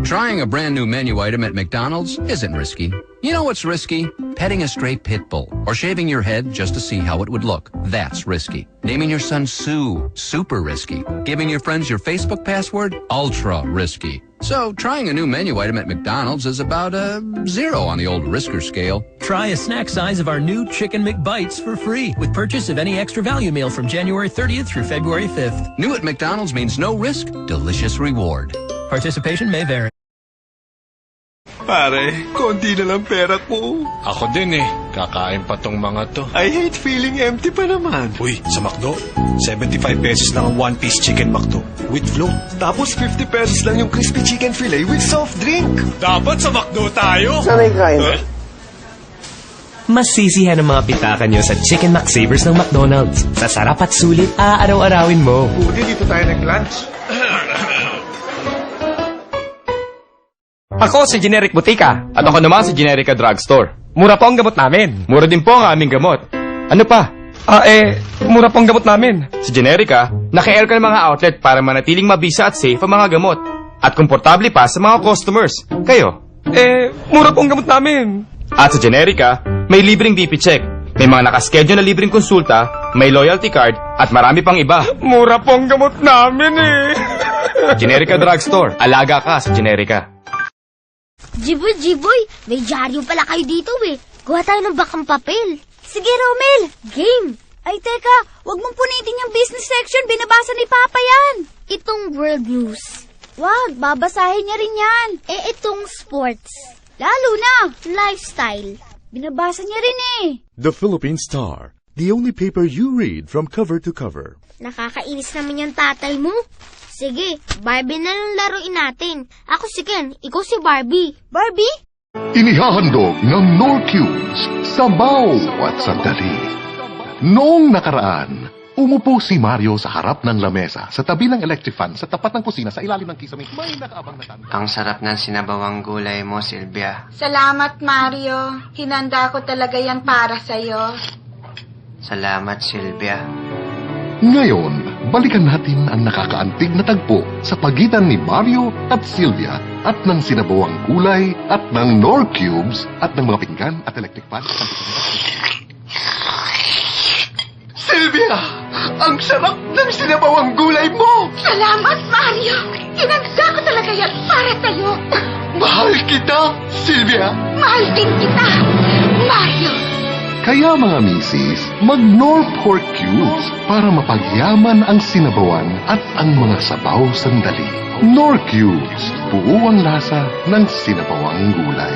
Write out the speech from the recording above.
Trying a brand new menu item at McDonald's isn't risky. You know what's risky? Petting a stray pit bull or shaving your head just to see how it would look. That's risky. Naming your son Sue, super risky. Giving your friends your Facebook password, ultra risky. So trying a new menu item at McDonald's is about a 0 on the old risker scale. Try a snack size of our new Chicken McBites for free with purchase of any extra value meal from January 30th through February 5th. New at McDonald's means no risk, delicious reward. Participation may vary. Pare, konti na lang pera ko. Ako din eh. Kakain pa tong mga to. I hate feeling empty pa naman. Uy, sa McDo, 75 pesos lang ang one-piece chicken McDo with float. Tapos 50 pesos lang yung crispy chicken fillet with soft drink. Dapat sa McDo tayo. Sanay kain. Mas sisihan ang mga pitaka nyo sa Chicken McSavers ng McDonald's. Sa sarap at sulit, aaraw-arawin mo. Buti dito tayo nag-lunch. Ako si Generic Butika. At ako naman si Generica Drugstore. Mura po ang gamot namin. Mura din po ang aming gamot. Ano pa? Mura po ang gamot namin. Si Generica, naka-aircon ang mga outlet para manatiling mabisa at safe ang mga gamot. At komportable pa sa mga customers. Kayo? Mura po ang gamot namin. At sa Generica, may libreng BP check. May mga nakaschedule na libreng konsulta, may loyalty card, at marami pang iba. Mura po ang gamot namin Generica Drugstore. Alaga ka sa Generica. Jiboy, may dyaryo pala kayo dito eh. Gawa tayo ng bakang papel. Sige, Romel, game. Ay, teka, wag mong punitin yung business section. Binabasa ni Papa yan. Itong world news. Wag, babasahin niya rin yan. Itong sports. Lalo na. Lifestyle. Binabasa niya rin eh. The Philippine Star, the only paper you read from cover to cover. Nakakainis naman yung tatay mo. Sige, Barbie na lang laruin natin. Ako si Ken, ikaw si Barbie. Barbie? Inihahandog ng Norcubes, sabaw at sandali. Noong nakaraan, umupo si Mario sa harap ng lamesa sa tabi ng electric fan sa tapat ng kusina sa ilalim ng kisame. May nakaabang na tanda. Ang sarap ng sinabawang gulay mo, Silvia. Salamat, Mario. Hinanda ko talaga yan para sa'yo. Salamat, Silvia. Ngayon, balikan natin ang nakakaantig na tagpo sa pagitan ni Mario at Silvia at ng sinabawang gulay at ng Norcubes at ng mga pinggan at electric fan. Silvia! Ang sarap ng sinabawang gulay mo! Salamat, Mario. Hinanda ko talaga yan para sa'yo. Mahal kita, Silvia! Mahal din kita, Mario. Kaya mga misis, mag-Nor Pork Cubes para mapagyaman ang sinabawan at ang mga sabaw sandali. Nor Cubes, buo ang lasa ng sinabawang gulay.